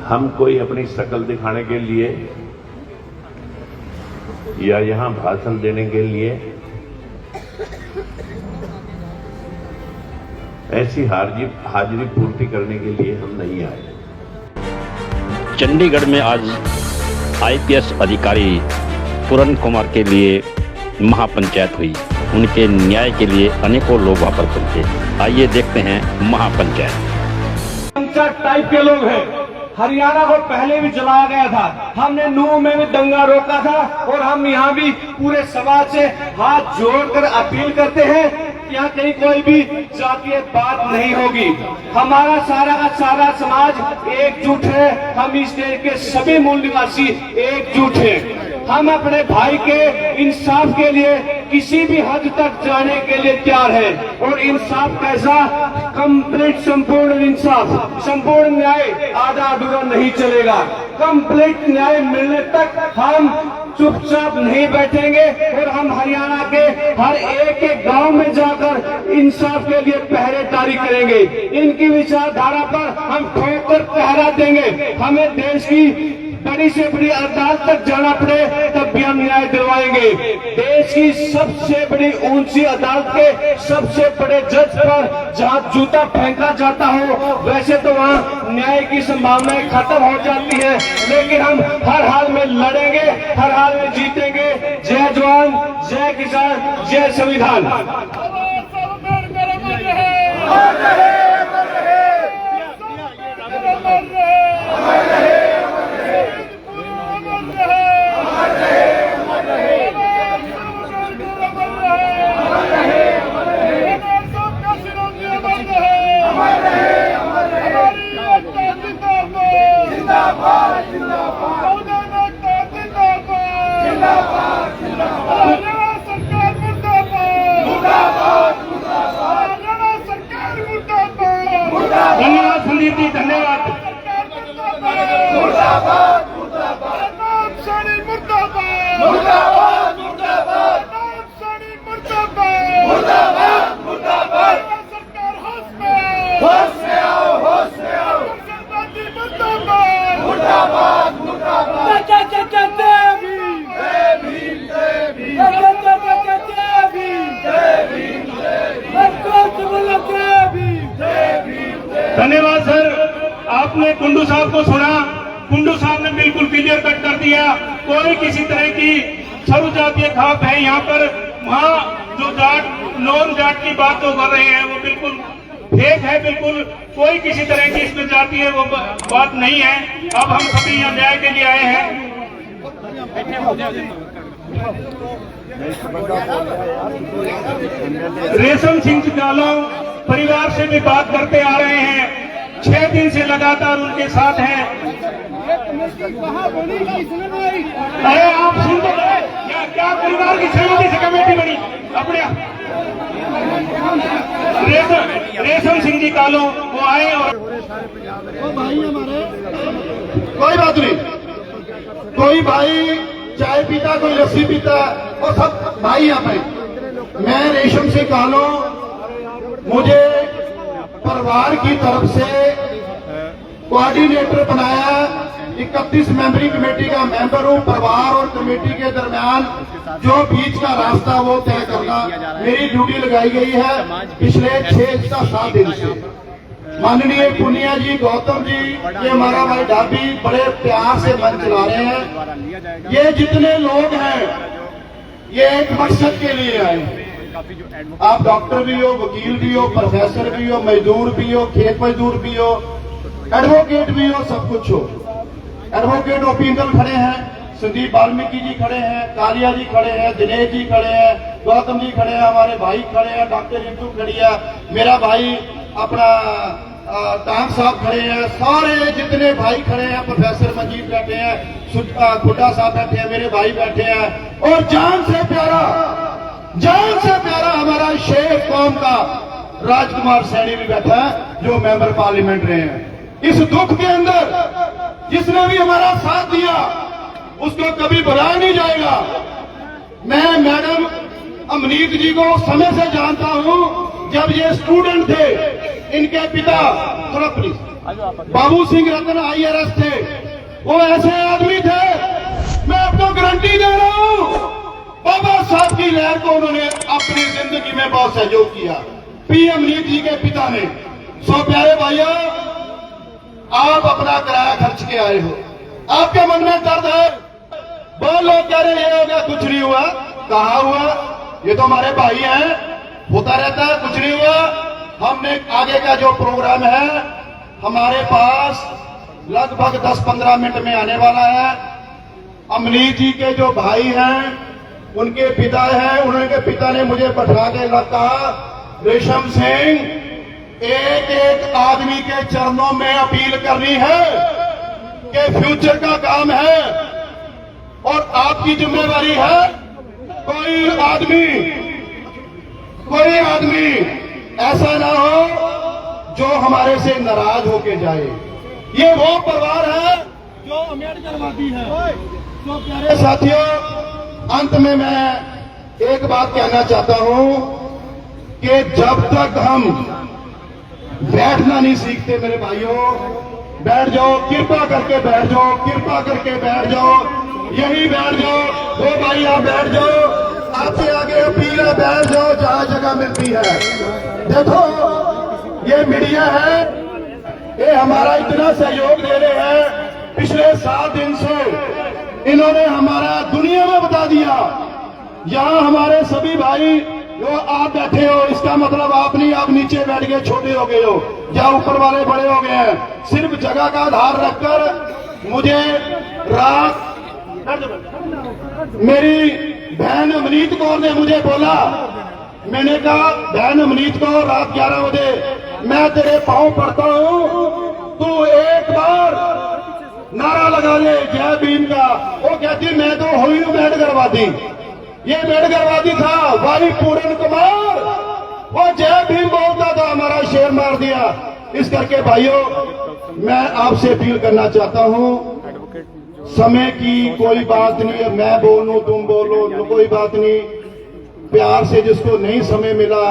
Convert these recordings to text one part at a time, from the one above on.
हम कोई अपनी शक्ल दिखाने के लिए या यहां भाषण देने के लिए ऐसी हाजिरी पूर्ति करने के लिए हम नहीं आए। चंडीगढ़ में आज आईपीएस अधिकारी पूरन कुमार के लिए महापंचायत हुई। उनके न्याय के लिए अनेकों लोग वहां पर पहुंचे। आइए देखते हैं महापंचायत। पंचायत टाइप के लोग हैं। हरियाणा को पहले भी जलाया गया था, हमने नूह में भी दंगा रोका था और हम यहाँ भी पूरे समाज से हाथ जोड़कर अपील करते हैं कि यहाँ कहीं कोई भी जातीय बात नहीं होगी। हमारा सारा का सारा समाज एकजुट है। हम इस देश के सभी मूल निवासी एकजुट हैं। हम अपने भाई के इंसाफ के लिए किसी भी हद तक जाने के लिए तैयार है। और इंसाफ कैसा? कंप्लीट संपूर्ण इंसाफ, संपूर्ण न्याय आधा अधूरा नहीं चलेगा। कंप्लीट न्याय मिलने तक हम चुपचाप नहीं बैठेंगे और हम हरियाणा के हर एक गांव में जाकर इंसाफ के लिए पहरेदारी करेंगे। इनकी विचारधारा पर हम ठोकर पहरा देंगे। हमें देश की बड़ी से बड़ी अदालत तक जाना पड़े तब भी हम न्याय दिलवाएंगे। देश की सबसे बड़ी ऊंची अदालत के सबसे बड़े जज पर जहां जूता फेंका जाता हो, वैसे तो वहां न्याय की संभावनाएं खत्म हो जाती है, लेकिन हम हर हाल में लड़ेंगे, हर हाल में जीतेंगे। जय जवान, जय किसान, जय संविधान। धन्यवाद संदीप जी, धन्यवाद। मुर्दाबाद मुर्दाबाद, मुर्दाबाद मुर्दाबाद, मुर्दाबाद मुर्दाबाद। सरकार होश में आओ, होश में आओ। मुर्दाबाद मुर्दाबाद मुर्दाबाद। जय भीम, जय भीम, जय भीम, जय भीम, जय भीम, जय भीम। धन्यवाद सर, आपने कुंडू साहब को सुना। कुंडू साहब ने बिल्कुल क्लियर कट कर दिया, कोई किसी तरह की सर्व जातीय खाप है यहाँ पर। वहाँ जो जाट नॉन जाट की बात जो कर रहे हैं वो बिल्कुल फेक है। बिल्कुल कोई किसी तरह की इसमें जाती है वो बात नहीं है। अब हम सभी यहाँ न्याय के लिए आए हैं। रेशम सिंह जालौं परिवार से भी बात करते आ रहे हैं, 6 दिन से लगातार उनके साथ हैं। अरे आप सुन तो रहे क्या परिवार की सहमति से कमेटी बनी अपने। रेशम सिंह जी कालो वो आए और भाई हमारे कोई बात नहीं, कोई भाई चाय पीता, कोई लस्सी पीता, और सब भाई यहाँ पे। मैं रेशम सिंह कालो, मुझे परिवार की तरफ से कोऑर्डिनेटर बनाया। 31 मेंबरी कमेटी का मेंबर हूं। परिवार और कमेटी के दरमियान जो बीच का रास्ता वो तय करना मेरी ड्यूटी लगाई गई है पिछले 6-7 दिन से। माननीय पुनिया जी, गौतम जी, ये हमारा भाई डाबी बड़े प्यार से मंच चला रहे हैं। ये जितने लोग हैं ये एक मकसद के लिए आए। आप डॉक्टर भी हो, वकील भी हो, प्रोफेसर भी हो, मजदूर भी हो, खेत मजदूर भी हो, एडवोकेट भी हो, सब कुछ हो। एडवोकेट ओपिंदल खड़े हैं, संदीप वाल्मीकि जी खड़े हैं, कालिया जी खड़े हैं, दिनेश जी खड़े हैं, गौतम जी खड़े हैं, हमारे भाई खड़े हैं, डॉक्टर रिंटू खड़ी है, मेरा भाई अपना टांग साहब खड़े हैं, सारे जितने भाई खड़े हैं, प्रोफेसर मंजीत बैठे हैं, खुड्डा साहब बैठे हैं, मेरे भाई बैठे हैं, और जान से प्यारा हमारा शेर कौम का राजकुमार सैनी भी बैठा है, जो मेंबर पार्लियामेंट रहे हैं। इस दुख के अंदर जिसने भी हमारा साथ दिया उसको कभी भुलाया नहीं जाएगा। मैं मैडम अमनीत जी को समय से जानता हूं। जब ये स्टूडेंट थे, इनके पिता, थोड़ा please, Babu Singh Ratan IRS थे, वो ऐसे आदमी थे, मैं आपको गारंटी दे रहा हूं, बाबा साहब की लहर को उन्होंने अपनी जिंदगी में बहुत सहयोग किया। PM अमनीत जी के पिता ने। सो प्यारे भाइयों, आप अपना किराया खर्च के आए हो, आपके मन में दर्द है, बहुत लोग कह रहे ये हो गया, कुछ नहीं हुआ। कहाँ हुआ? ये तो हमारे भाई हैं, होता रहता है, कुछ नहीं हुआ। हमने आगे का जो प्रोग्राम है हमारे पास लगभग 10-15 मिनट में आने वाला है। अमनीत जी के जो भाई हैं, उनके पिता हैं, उनके पिता ने मुझे बैठा के कहा, रेशम सिंह, एक एक आदमी के चरणों में अपील करनी है कि फ्यूचर का काम है और आपकी जिम्मेवारी है। कोई आदमी ऐसा ना हो जो हमारे से नाराज होके जाए। ये वो परिवार है जो अम्बेडकरवादी है। तो प्यारे साथियों, अंत में मैं एक बात कहना चाहता हूं कि जब तक हम बैठना नहीं सीखते, मेरे भाइयों, बैठ जाओ, कृपा करके बैठ जाओ, कृपा करके बैठ जाओ, यही बैठ जाओ। वो भाई आप बैठ जाओ, आपसे आगे अपील है, बैठ जाओ जहां जगह मिलती है। देखो, ये मीडिया है, ये हमारा इतना सहयोग दे रहे हैं। पिछले 7 दिन से इन्होंने हमारा दुनिया में बता दिया। यहां हमारे सभी भाई जो आप बैठे हो, इसका मतलब आप नहीं, आप नीचे बैठ गए, छोटे हो गए हो, या ऊपर वाले बड़े हो गए हैं। सिर्फ जगह का आधार रखकर मुझे रात, मेरी बहन अमनीत कौर ने मुझे बोला, मैंने कहा बहन अमनीत कौर, रात 11 बजे मैं तेरे पांव पड़ता हूं, तू एक बार नारा लगा ले जय भीम का। वो कहती मैं तो हुई हूं अम्बेडकरवादी। ये अम्बेडकरवादी था भाई पूरन कुमार, वो जय भीम बोलता था, हमारा शेर मार दिया। इस करके भाइयों, मैं आपसे अपील करना चाहता हूं, समय की कोई बात नहीं है, मैं बोलूं तुम बोलो, कोई बात नहीं। प्यार से जिसको नहीं समय मिला,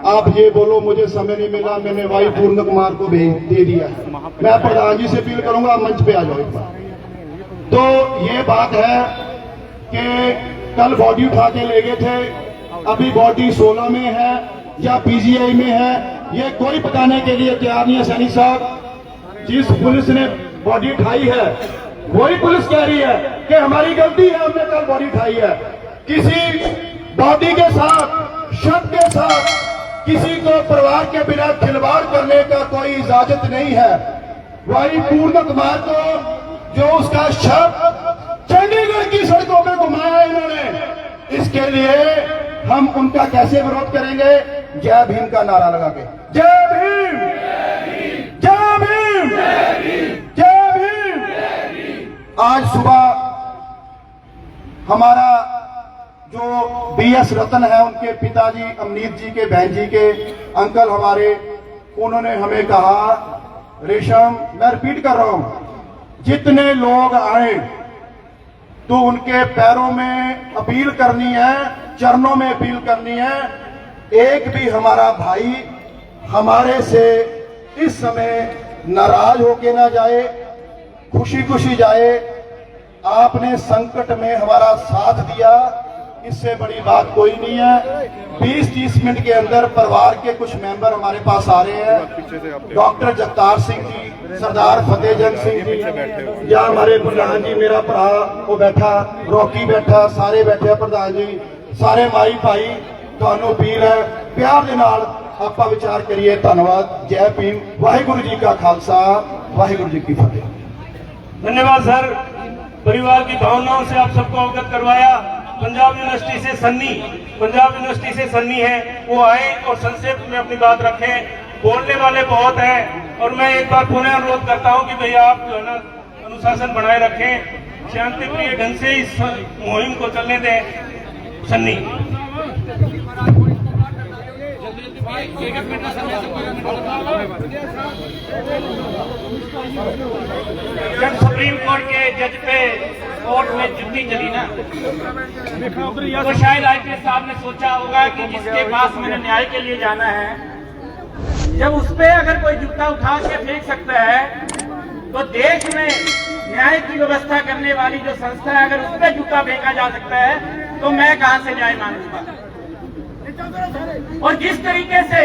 आप ये बोलो मुझे समय नहीं मिला, मैंने भाई पूर्ण कुमार को भेज दे दिया है। मैं प्रधान जी से अपील करूंगा, मंच पे आ जाओ एक बार। तो ये बात है कि कल बॉडी उठा के ले गए थे, अभी बॉडी 16 में है या PGI में है, ये कोई बताने के लिए तैयार नहीं है। सैनी साहब, जिस पुलिस ने बॉडी उठाई है वही पुलिस कह रही है कि हमारी गलती है, हमने कल बॉडी उठाई है। किसी बॉडी के साथ, शव के साथ किसी को परिवार के बिना खिलवाड़ करने का कोई इजाजत नहीं है। वही पूर्ण कुमार को, जो उसका शव चंडीगढ़ की सड़कों में घुमाया इन्होंने, इसके लिए हम उनका कैसे विरोध करेंगे? जय भीम का नारा लगा के, जय भीम, जय भीम, जय भीम। आज सुबह हमारा जो BS रतन है, उनके पिताजी अमनीत जी के, बहन जी के अंकल हमारे, उन्होंने हमें कहा, रेशम, मैं रिपीट कर रहा हूं, जितने लोग आए तो उनके पैरों में अपील करनी है, चरणों में अपील करनी है। एक भी हमारा भाई हमारे से इस समय नाराज होके ना जाए, खुशी खुशी जाए। आपने संकट में हमारा साथ दिया, इससे बड़ी बात कोई नहीं है। 20-30 मिनट के अंदर परिवार के कुछ मेंबर हमारे पास आ रहे हैं। डॉक्टर जगतार सिंह जी, सरदार फतेहजंग सिंह जी, या हमारे प्रधान जी, मेरा भरा वो बैठा, रॉकी बैठा, सारे बैठे हैं प्रधान जी, सारे माई भाई, ਤੁਹਾਨੂੰ अपील है प्यार ਦੇ ਨਾਲ ਆਪਾਂ विचार करिए। धन्यवाद। जय भीम। वाहिगुरु जी का खालसा, वाहिगुरु जी की फतेह। धन्यवाद सर, परिवार की भावनाओं से आप सबको अवगत करवाया। पंजाब यूनिवर्सिटी से सन्नी है, वो आए और संक्षेप में अपनी बात रखें। बोलने वाले बहुत हैं और मैं एक बार पुनः अनुरोध करता हूं कि भैया आप जो है ना अनुशासन बनाए रखें, शांतिप्रिय ढंग से इस मुहिम को चलने दें। सन्नी जब सुप्रीम कोर्ट के जज पे कोर्ट में जुत्ती चली ना, तो शायद IPS साहब ने सोचा होगा कि जिसके पास मैंने न्याय के लिए जाना है जब उस पे अगर कोई जूता उठा के फेंक सकता है तो देश में न्याय की व्यवस्था करने वाली जो संस्था है, अगर उस पे जूता फेंका जा सकता है तो मैं कहां से न्याय मांगूंगा। और जिस तरीके से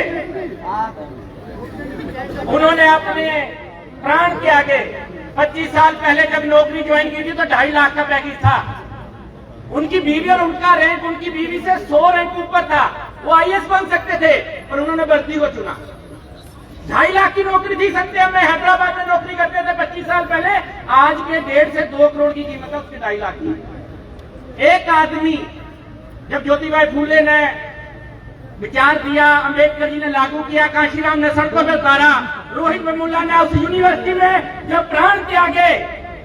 उन्होंने अपने प्राण के आगे 25 साल पहले जब नौकरी ज्वाइन की थी तो 2.5 लाख का पैकेज था। उनकी बीवी और उनका रैंक उनकी बीवी से 100 रैंक ऊपर था। वो आईएएस बन सकते थे पर उन्होंने वर्दी को चुना। 2.5 लाख की नौकरी थी सत्यम में, हैदराबाद में नौकरी करते थे 25 साल पहले। आज के 1.5 से 2 करोड़ की कीमत है उसकी 2.5 लाख की। एक आदमी जब ज्योतिबा फूले ने विचार दिया, अंबेडकर जी ने लागू किया, काशीराम ने सड़कों पर उतारा, रोहित वेमुला ने उस यूनिवर्सिटी में जब प्राण त्यागे,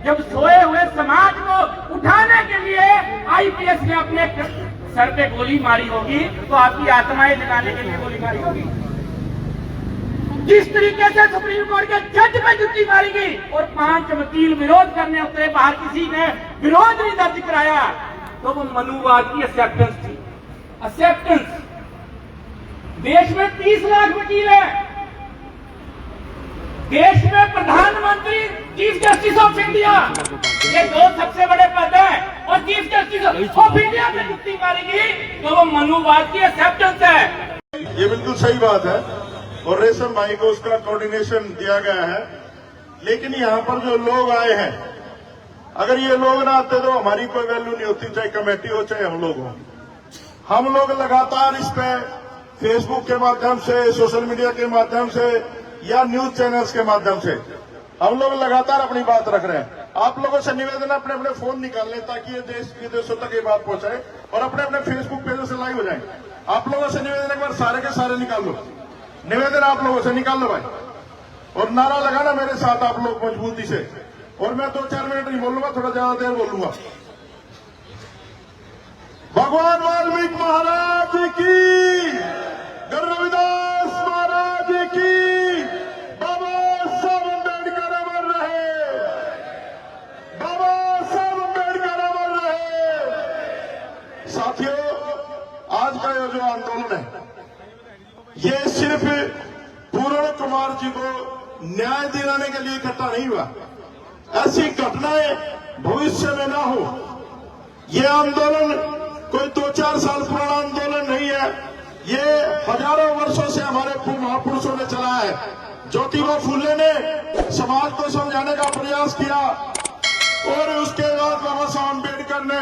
जब सोए हुए समाज को उठाने के लिए आईपीएस ने अपने सर पे गोली मारी होगी तो आपकी आत्माएं जगाने के लिए गोली मारी होगी। जिस तरीके से सुप्रीम कोर्ट के जज पे जुत्ती मारी गई और 5 वकील विरोध करने उतरे, बाहर किसी ने विरोध नहीं दर्ज कराया, तो वो मनुवाद की एक्सेप्टेंस थी। एक्सेप्टेंस। देश में 30 लाख वकील हैं। देश में प्रधानमंत्री, चीफ जस्टिस ऑफ इंडिया, ये 2 सबसे बड़े पद हैं और चीफ जस्टिस ऑफ इंडिया में जुत्ती मारेगी तो वो मनुवाद की एक्सेप्टेंस है। ये बिल्कुल सही बात है और रेशम भाई को उसका कोऑर्डिनेशन दिया गया है। लेकिन यहाँ पर जो लोग आए हैं, अगर ये लोग ना आते तो हमारी कोई वैल्यू नहीं होती, चाहे कमेटी हो चाहे हम लोग हो। हम लोग लगातार इस पे फेसबुक के माध्यम से, सोशल मीडिया के माध्यम से या न्यूज चैनल्स के माध्यम से हम लोग लगातार अपनी बात रख रहे हैं। आप लोगों से निवेदन है अपने अपने फोन निकाल लें ताकि ये देश विदेशों तक ये बात पहुंचाए और अपने अपने फेसबुक पेजों से लाइव हो जाए। आप लोगों से निवेदन एक बार सारे के सारे निकाल लो, निवेदन आप लोगों से निकाल लो भाई, और नारा लगाना मेरे साथ आप लोग मजबूती से। और मैं 2-4 मिनट नहीं बोलूंगा, थोड़ा ज्यादा देर बोलूंगा। भगवान वाल्मीकि महाराज की, गुरु रविदास महाराज की, बाबा साहब अम्बेडकर अमर रहे, बाबा साहब अम्बेडकर अमर रहे। साथियों, आज का ये जो आंदोलन है ये सिर्फ पूर्ण कुमार जी को न्याय दिलाने के लिए इकट्ठा नहीं हुआ। ऐसी घटनाएं भविष्य में ना हो। ये आंदोलन कोई 2-4 साल पुराना आंदोलन नहीं है, ये हजारों वर्षों से हमारे महापुरुषों ने चलाया है। ज्योतिबा फूले ने समाज को समझाने का प्रयास किया और उसके बाद बाबा साहब अम्बेडकर ने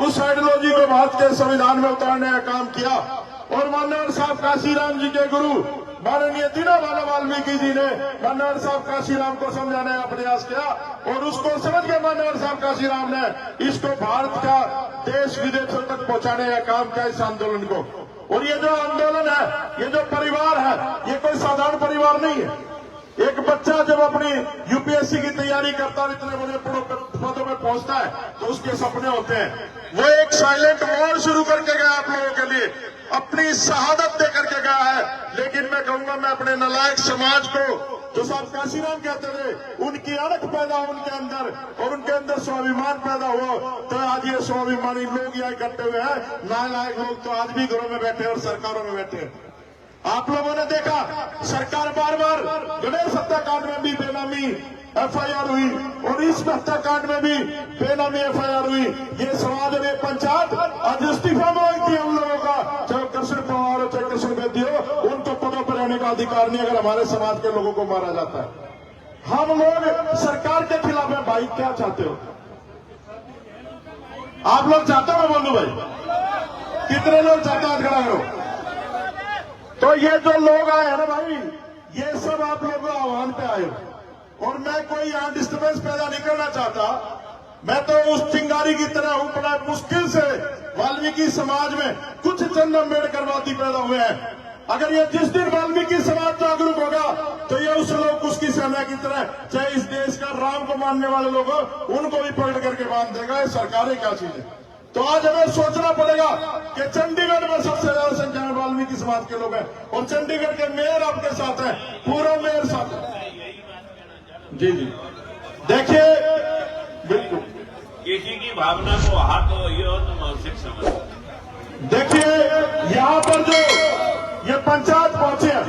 उस आइडियोलॉजी को भारत के संविधान में उतारने का काम किया। और माननीय साहब काशीराम जी के गुरु माननीय दीनदयाल वाल्मीकि जी ने माननीय साहब काशीराम को समझाने का प्रयास किया और उसको समझ के माननीय साहब काशीराम ने इसको भारत का देश विदेशों तक पहुंचाने का काम किया इस आंदोलन को। और ये जो आंदोलन है, ये जो परिवार है, ये कोई साधारण परिवार नहीं है। एक बच्चा जब अपनी यूपीएससी की तैयारी करता है, इतने बड़े पदों में पहुंचता है तो उसके सपने होते हैं। वो एक साइलेंट वॉर शुरू करके गया आप लोगों के लिए, अपनी शहादत दे करके गया है। लेकिन मैं कहूंगा, मैं अपने नालायक समाज को, जो साहब काशीराम कहते थे, उनकी अणख पैदा हो उनके अंदर और उनके अंदर स्वाभिमान पैदा हो, तो आज ये स्वाभिमानी लोग यहाँ इकट्ठे हुए हैं। नालायक लोग तो आज भी घरों में बैठे और सरकारों में बैठे। आप लोगों ने देखा सरकार बार बार गणेश हत्याकांड में भी बेनामी एफआईआर हुई और इस हत्याकांड में भी बेनामी एफआईआर हुई। ये समाज और ये पंचायत आज इस्तीफा मांगती है उन लोगों का, चाहे कृष्ण पवार हो चाहे कृष्ण बेदी हो, उनको पदों पर रहने का अधिकार नहीं अगर हमारे समाज के लोगों को मारा जाता है। हम लोग सरकार के खिलाफ हैं भाई। क्या चाहते हो आप लोग? चाहते हो? मैं बोलूं भाई, कितने लोग चाहते हैं? खड़ा करो। तो ये जो लोग आए हैं ना भाई, ये सब आप लोगों को आह्वान पे आए हो और मैं कोई यहां डिस्टर्बेंस पैदा नहीं करना चाहता। मैं तो उस चिंगारी की तरह हूं, बड़ा मुश्किल से वाल्मीकि समाज में कुछ चंद अम्बेडकरवादी पैदा हुए हैं। अगर ये जिस दिन वाल्मीकि समाज जागरूक होगा तो ये उस लोग उसकी सेना की तरह, चाहे इस देश का राम को मानने वाले लोग हो, उनको भी पकड़ करके बांध देगा। ये सरकारें क्या चीज है? तो आज हमें सोचना पड़ेगा कि चंडीगढ़ में सबसे ज्यादा संख्या में वाल्मीकि समाज के लोग हैं और चंडीगढ़ के मेयर आपके साथ हैं, पूरा मेयर साथ है। जी जी, देखिए, बिल्कुल किसी की भावना को आहत हो ये हो तो मानसिक समझ। देखिए यहाँ पर जो ये पंचायत पहुंचे हैं,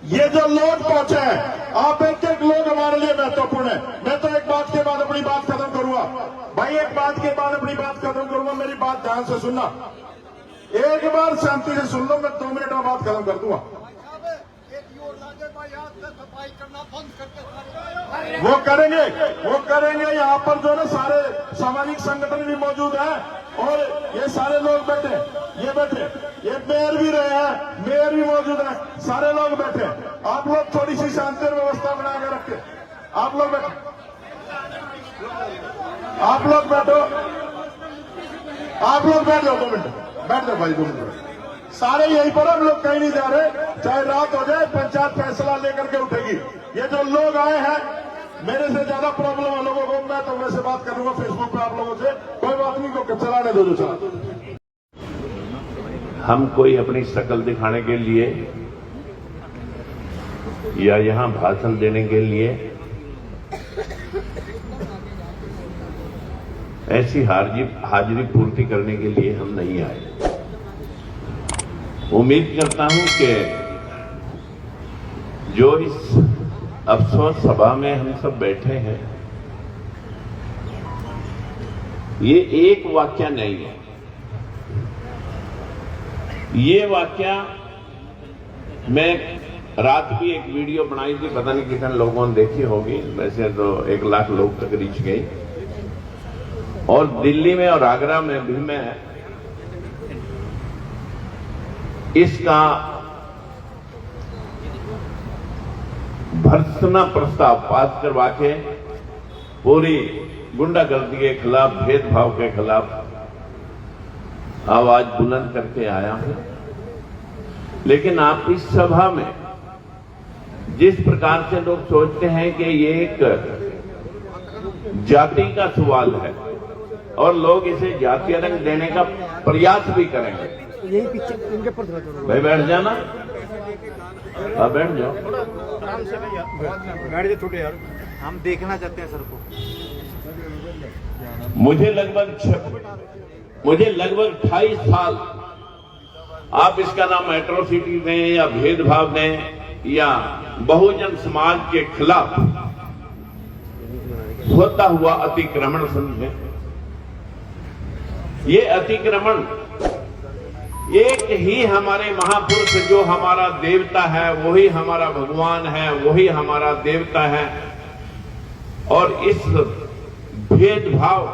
ये जो लोग पहुंचे हैं, आप एक एक लोग हमारे लिए महत्वपूर्ण है। मैं तो एक बात के बाद अपनी बात खत्म करूंगा भाई, एक बात के बाद अपनी बात खत्म करूंगा। मेरी बात ध्यान से सुनना, एक बार शांति से सुन लो, मैं 2 मिनट में बात खत्म कर दूंगा। वो करेंगे यहाँ पर जो है ना सारे सामाजिक संगठन भी मौजूद हैं और ये सारे लोग बैठे, ये मेयर भी रहे हैं, मेयर भी मौजूद है, सारे लोग बैठे। आप लोग थोड़ी सी शांति और व्यवस्था बना के रखे। आप लोग बैठो 2 मिनट बैठ जाओ भाई, 2 मिनट। सारे यहीं पर, हम लोग कहीं नहीं जा रहे, चाहे रात हो जाए, पंचायत फैसला लेकर के उठेगी। ये जो लोग आए हैं, मेरे से ज्यादा प्रॉब्लम है लोगों को, मैं तो वैसे बात करूंगा फेसबुक पे आप लोगों से, कोई बात नहीं, को चलाने दो जो चला। हम कोई अपनी शक्ल दिखाने के लिए या यहां भाषण देने के लिए ऐसी हाजिरी पूर्ति करने के लिए हम नहीं आए। उम्मीद करता हूं कि जो इस अफसोस सभा में हम सब बैठे हैं, ये एक वाक्य नहीं है। ये वाक्य मैं रात की एक वीडियो बनाई थी, पता नहीं कितने लोगों ने देखी होगी, वैसे तो 1 लाख लोग तक रीच गई। और दिल्ली में और आगरा में भी मैं इसका भर्त्सना प्रस्ताव पास करवा के पूरी गुंडागर्दी के खिलाफ, भेदभाव के खिलाफ आवाज बुलंद करके आया हूं। लेकिन आप इस सभा में जिस प्रकार से लोग सोचते हैं कि ये एक जाति का सवाल है और लोग इसे जातीय रंग देने का प्रयास भी करेंगे, यही पीछे इनके पर भाई बैठ जाना, आप बैठ जाओ, बैठ जाओ छोटे यार, हम देखना चाहते हैं सर को। मुझे लगभग 28 साल आप इसका नाम एट्रोसिटी दें या भेदभाव दें या बहुजन समाज के खिलाफ होता हुआ अतिक्रमण समझें। ये अतिक्रमण एक ही हमारे महापुरुष, जो हमारा देवता है वही हमारा भगवान है, वही हमारा देवता है, और इस भेदभाव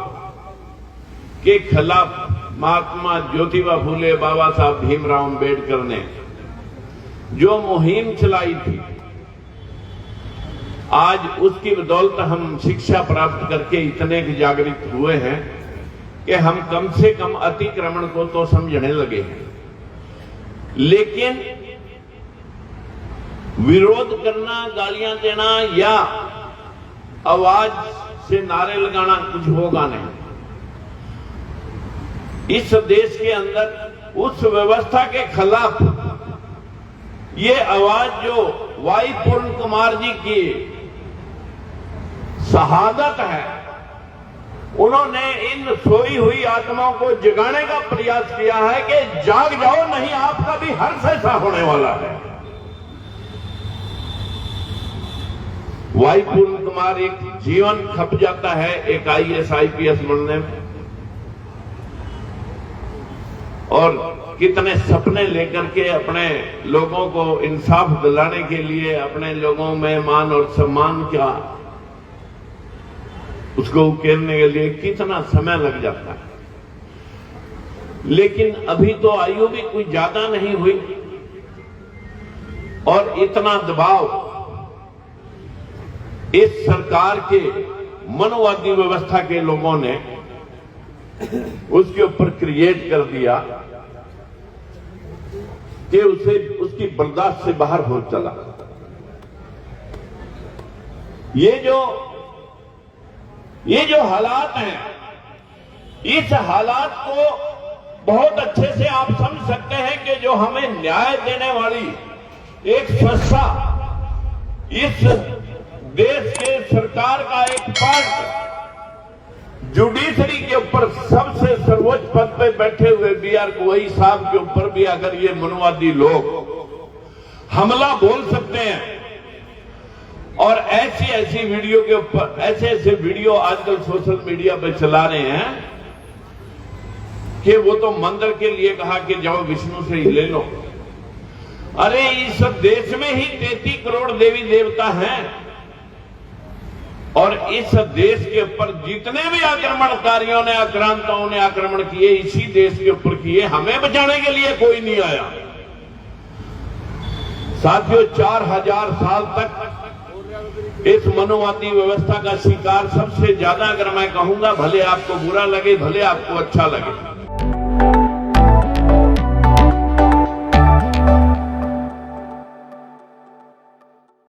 के खिलाफ महात्मा ज्योतिबा फूले, बाबा साहब भीमराव अंबेडकर ने जो मुहिम चलाई थी, आज उसकी बदौलत हम शिक्षा प्राप्त करके इतने जागृत हुए हैं कि हम कम से कम अतिक्रमण को तो समझने लगे हैं। लेकिन विरोध करना, गालियां देना या आवाज से नारे लगाना कुछ होगा नहीं। इस देश के अंदर उस व्यवस्था के खिलाफ ये आवाज जो वाई पूर्ण कुमार जी की शहादत है, उन्होंने इन सोई हुई आत्माओं को जगाने का प्रयास किया है कि जाग जाओ, नहीं आपका भी हर्ष ऐसा होने वाला है। वाई पूर्ण कुमार एक जीवन खप जाता है एक IAS IPS बनने में, और कितने सपने लेकर के अपने लोगों को इंसाफ दिलाने के लिए, अपने लोगों में मान और सम्मान का उसको उकेरने के लिए कितना समय लग जाता है। लेकिन अभी तो आयु भी कोई ज्यादा नहीं हुई और इतना दबाव इस सरकार के मनोवादी व्यवस्था के लोगों ने उसके ऊपर क्रिएट कर दिया कि उसे उसकी बर्दाश्त से बाहर हो चला। ये जो हालात हैं, इस हालात को बहुत अच्छे से आप समझ सकते हैं कि जो हमें न्याय देने वाली एक संस्था, इस देश के सरकार का एक पार्ट, जुडिशरी के ऊपर सबसे सर्वोच्च पद पे बैठे हुए BR कोई साहब के ऊपर भी अगर ये मनोवादी लोग हमला बोल सकते हैं। और ऐसी ऐसी वीडियो के ऊपर ऐसे वीडियो आजकल सोशल मीडिया पर चला रहे हैं कि वो तो मंदिर के लिए कहा कि जाओ विष्णु से ही ले लो। अरे इस देश में ही 33 करोड़ देवी देवता हैं और इस देश के ऊपर जितने भी आक्रमणकारियों ने आक्रांताओं ने आक्रमण किए इसी देश के ऊपर किए, हमें बचाने के लिए कोई नहीं आया। साथियों 4000 साल तक इस मनुवादी व्यवस्था का शिकार सबसे ज्यादा, अगर मैं कहूंगा, भले आपको बुरा लगे भले आपको अच्छा लगे,